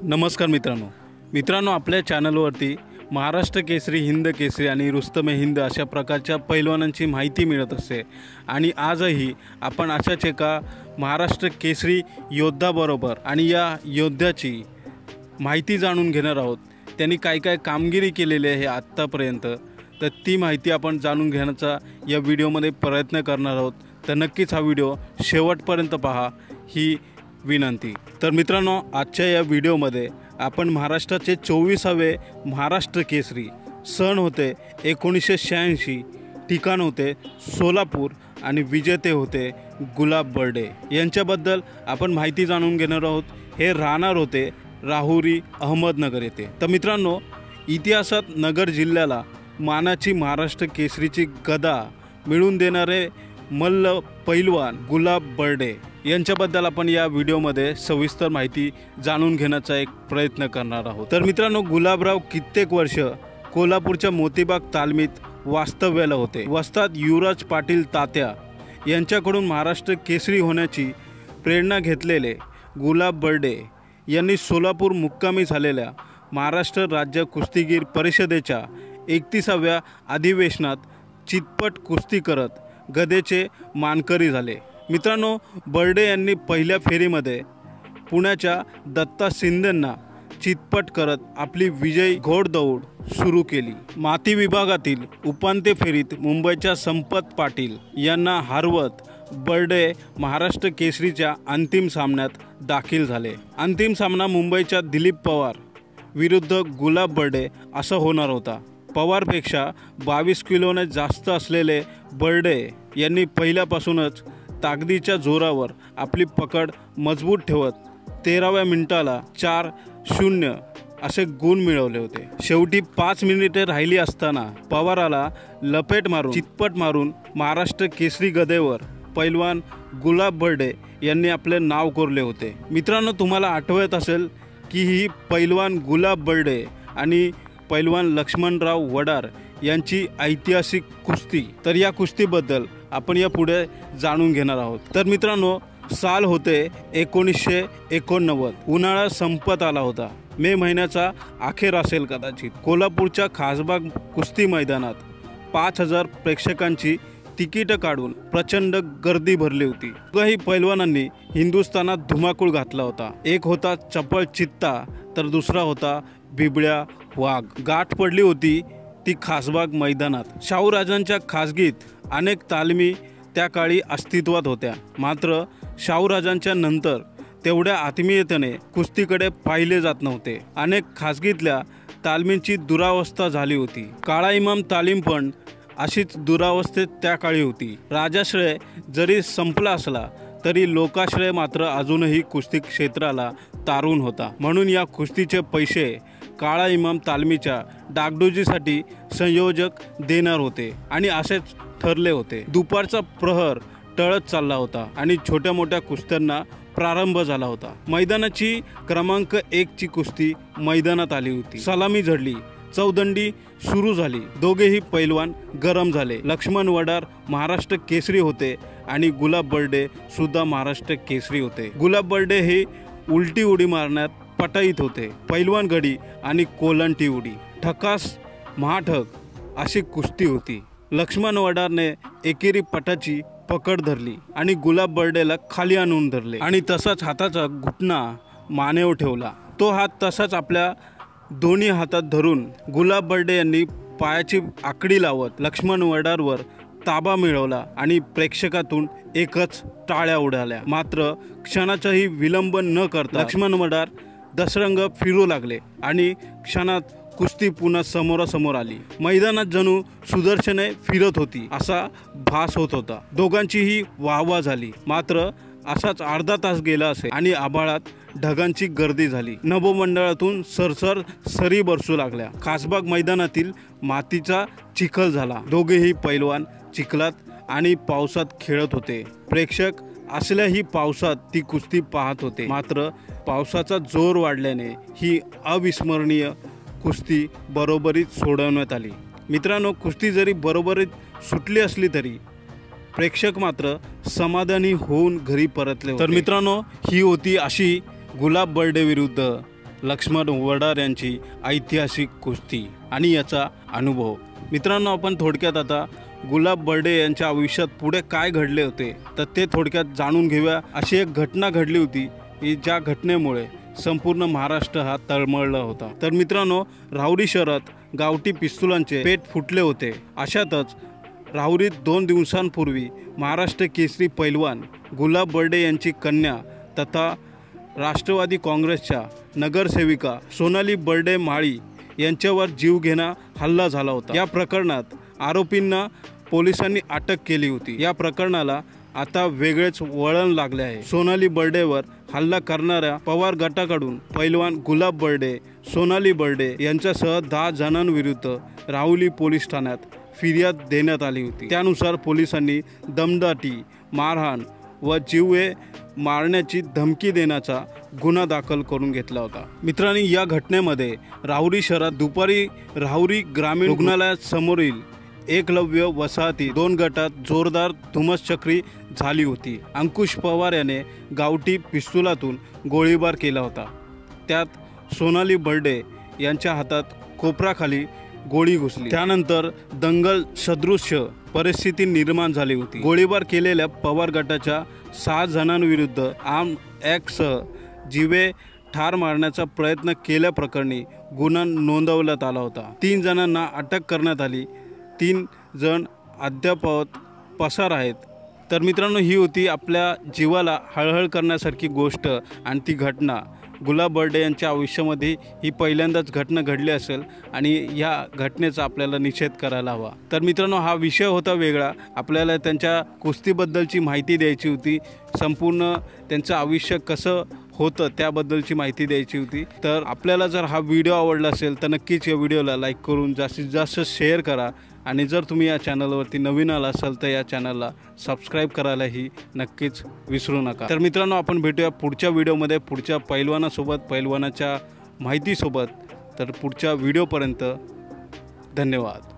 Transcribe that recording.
नमस्कार मित्रांनो आपल्या चॅनलवरती महाराष्ट्र केसरी, हिंद केसरी आणि रुस्तमे हिंद अशा प्रकारच्या पैलवानांची माहिती मिळत असते। आणि आजही आपण अशाच एका महाराष्ट्र केसरी योद्धाबरोबर आणि या योद्ध्याची माहिती जाणून घेणार आहोत। त्यांनी काय काय कामगिरी केलेली आहे आत्तापर्यंत, तर ती माहिती आपण जाणून घेण्याचा या व्हिडिओमध्ये प्रयत्न करणार आहोत। तर नक्कीच हा व्हिडिओ शेवटपर्यंत पहा ही विनंती। तर मित्रांनो, आजच्या या व्हिडिओमध्ये आपण महाराष्ट्राचे 24वे महाराष्ट्र केसरी सण होते 1986, ठिकाण होते सोलापूर आणि विजेते होते गुलाब बर्डे यांच्याबद्दल आपण माहिती जाणून घेणार आहोत। हे राहणार होते राहुरी अहमदनगर येथे। तर मित्रांनो, इतिहासात नगर जिल्ह्याला मानाची महाराष्ट्र केसरीची गदा मिळवून देणारे मल्ल पैलवान गुलाब बर्डे यांच्याबद्दल आपण या व्हिडिओमध्ये सविस्तर माहिती जाणून घेण्याचा एक प्रयत्न करणार आहोत। तर मित्रांनो, गुलाबराव कित्येक वर्ष कोल्हापूरच्या मोतीबाग तालमीत वास्तव्याला होते। वस्ताद युवराज पाटील तात्या यांच्याकडून महाराष्ट्र केसरी होण्याची प्रेरणा घेतलेले गुलाब बर्डे यांनी सोलापूर मुक्कामी झालेल्या महाराष्ट्र राज्य कुस्तीगीर परिषदेच्या 31व्या अधिवेशनात चितपट कुस्ती करत गदेचे मानकरी झाले। मित्रांनो, बर्डे यांनी पहिल्या फेरीमध्ये पुण्याच्या दत्ता शिंदेंना चितपट करत आपली विजयी घोडदौड सुरू केली। माती विभागातील उपांत्य फेरीत मुंबईच्या संपत पाटील यांना हरवत बर्डे महाराष्ट्र केसरीच्या अंतिम सामन्यात दाखल झाले। अंतिम सामना मुंबईच्या दिलीप पवार विरुद्ध गुलाब बर्डे असा होणार होता। पवारपेक्षा 22 किलोने जास्त असलेले बर्डे यांनी पहिल्यापासूनच ताकदीच्या जोरावर आपली पकड मजबूत ठेवत 13व्या मिनिटाला 4-0 असे गुण मिळवले होते। शेवटी 5 मिनिटे राहिली असताना पवाराला लपेट मारून चितपट मारून महाराष्ट्र केसरी गदेवर पैलवान गुलाब बर्डे यांनी आपले नाव कोरले होते। मित्रांनो, तुम्हाला आठवत असेल की ही पैलवान गुलाब बर्डे आणि पैलवान लक्ष्मणराव वडार यांची ऐतिहासिक कुस्ती। तर या कुस्तीबद्दल आपण या पुढे जाणून घेणार आहोत। तर मित्रांनो, साल होते 1989, उन्हाळा संपत आला होता। मे महिन्याचा अखेर असेल कदाचित। कोल्हापूरच्या खासबाग कुस्ती मैदानात 5000 प्रेक्षकांची तिकीट काढून प्रचंड गर्दी भरली होती। दोघंही पैलवानांनी हिंदुस्थानात धुमाकूळ घातला होता। एक होता चपळ चित्ता तर दुसरा होता बिबळ्या वाघ। गाठ पडली होती ती खासबाग मैदानात। शाहूराजांच्या खासगीत अनेक तालमी त्या काळी अस्तित्वात होत्या, मात्र शाहूराजांच्या नंतर तेवढ्या आत्मीयतेने कुस्तीकडे पाहिले जात नव्हते। अनेक खासगीतल्या तालमींची दुरावस्था झाली होती। काळा इमाम तालीम पण अशीच दुरावस्थेत त्या काळी होती। राजाश्रय जरी संपला असला तरी लोकाश्रय मात्र अजूनही कुस्ती क्षेत्राला तारून होता। म्हणून या कुस्तीचे पैसे काळा इमाम तालमीच्या डागडुजीसाठी संयोजक देणार होते आणि असेच ठरले होते। दुपारचा प्रहर टळत चालला होता आणि छोट्या मोठ्या कुस्त्यांना प्रारंभ झाला होता। मैदानाची क्रमांक 1 ची कुस्ती मैदानात आली होती। सलामी झडली, चौदंडी सुरू झाली। दोघेही पैलवान गरम झाले। लक्ष्मण वडार महाराष्ट्र केसरी होते आणि गुलाब बर्डे सुद्धा महाराष्ट्र केसरी होते। गुलाब बर्डे हे उलटी उडी मारण्यात पटाईत होते। पैलवान गडी आणि कोलंटी उडी, ठकास महाठक अशी कुस्ती होती। लक्ष्मण वडारने एकेरी पटाची पकड धरली आणि गुलाब बर्डेला खाली आणून धरले आणि तसाच हाताचा घुटणा मानेवर ठेवला। तो हात तसाच आपल्या दोन्ही हातात धरून गुलाब बर्डे यांनी पायाची आकडी लावत लक्ष्मण वडारवर ताबा मिळवला आणि प्रेक्षकातून एकच टाळ्या उडाल्या। मात्र क्षणाचाही विलंब न करता लक्ष्मण वडार दसरंग फिरू लागले आणि क्षणात कुस्ती पुन्हा समोरासमोर आली। मैदानात जणू सुदर्शने फिरत होती असा भास होत होता। दोघांचीही वाहवा झाली। मात्र असाच अर्धा तास गेला असे आणि आभाळात ढगांची गर्दी झाली। नभोमंडळातून सरसर सरी बरसू लागल्या। खासबाग मैदानातील मातीचा चिखल झाला। दोघेही पैलवान चिखलात आणि पावसात खेळत होते। प्रेक्षक असल्याही पावसात ती कुस्ती पाहत होते। मात्र पावसाचा जोर वाढल्याने ही अविस्मरणीय कुस्ती बरोबरीत सोडवण्यात आली। मित्रांनो, कुस्ती जरी बरोबरीत सुटली असली तरी प्रेक्षक मात्र समाधानी होऊन घरी परतले होते। तर मित्रांनो, ही होती अशी गुलाब बर्डे विरुद्ध लक्ष्मण वडार यांची ऐतिहासिक कुस्ती आणि याचा अनुभव। मित्रांनो, आपण थोडक्यात आता गुलाब बर्डे यांच्या आयुष्यात पुढे काय घडले होते तर ते थोडक्यात जाणून घेऊया। अशी एक घटना घडली होती की ज्या घटनेमुळे संपूर्ण महाराष्ट्र हा तळमळला होता। तर मित्रांनो, राहुरी शहरात गावठी पिस्तुलांचे पेट फुटले होते। अशातच राहुरीत 2 दिवसांपूर्वी महाराष्ट्र केसरी पैलवान गुलाब बर्डे यांची कन्या तथा राष्ट्रवादी काँग्रेसच्या नगरसेविका सोनाली बर्डे माळी यांच्यावर जीवघेणा हल्ला झाला होता। या प्रकरणात आरोपींना पोलिसांनी अटक केली होती। या प्रकरणाला आता वेगळेच वळण लागले आहे। सोनाली बर्डेवर हल्ला करणाऱ्या पवार गटाकडून पैलवान गुलाब बर्डे, सोनाली बर्डे यांच्यासह 10 जणांविरुद्ध राहुरी पोलीस ठाण्यात फिर्याद देण्यात आली होती। त्यानुसार पोलिसांनी दमदाटी, मारहाण व जीवे मारण्याची धमकी देण्याचा गुन्हा दाखल करून घेतला होता। मित्रांनो, या घटनेमध्ये राहुरी शहरात दुपारी राहुरी ग्रामीण रुग्णालयासमोरील एकलव्य वसाहती 2 गटात जोरदार धुमसचक्री झाली होती। अंकुश पवार याने गावठी पिस्तुलातून गोळीबार केला होता। त्यात सोनाली बर्डे यांच्या हातात कोपराखाली गोळी घुसली। त्यानंतर दंगल सदृश्य परिस्थिती निर्माण झाली होती। गोळीबार केलेल्या पवार गटाच्या 6 जणांविरुद्ध आर्म ॲक्टसह जीवे ठार मारण्याचा प्रयत्न केल्याप्रकरणी गुन्हा नोंदवण्यात आला होता। 3 जणांना अटक करण्यात आली। 3 जण अद्यापत पसार आहेत। तर मित्रांनो, ही होती आपल्या जीवाला हळहळ करण्यासारखी गोष्ट आणि ती घटना गुलाब बर्डे यांच्या आयुष्यामध्ये ही पहिल्यांदाच घटना घडली असेल आणि या घटनेचा आपल्याला निषेध करायला हवा। तर मित्रांनो, हा विषय होता वेगळा। आपल्याला त्यांच्या कुस्तीबद्दलची माहिती द्यायची होती, संपूर्ण त्यांचं आयुष्य कसं होतं त्याबद्दलची माहिती द्यायची होती। तर आपल्याला जर हा व्हिडिओ आवडला असेल तर नक्कीच या व्हिडिओला लाईक करून जास्तीत जास्त शेअर करा आणि जर तुम्ही या चॅनलवरती नवीन आला असाल तर या चॅनलला सबस्क्राईब करायलाही नक्कीच विसरू नका। तर मित्रांनो, आपण भेटूया पुढच्या व्हिडिओमध्ये पुढच्या पैलवानासोबत, पैलवानाच्या माहितीसोबत। तर पुढच्या व्हिडिओपर्यंत धन्यवाद।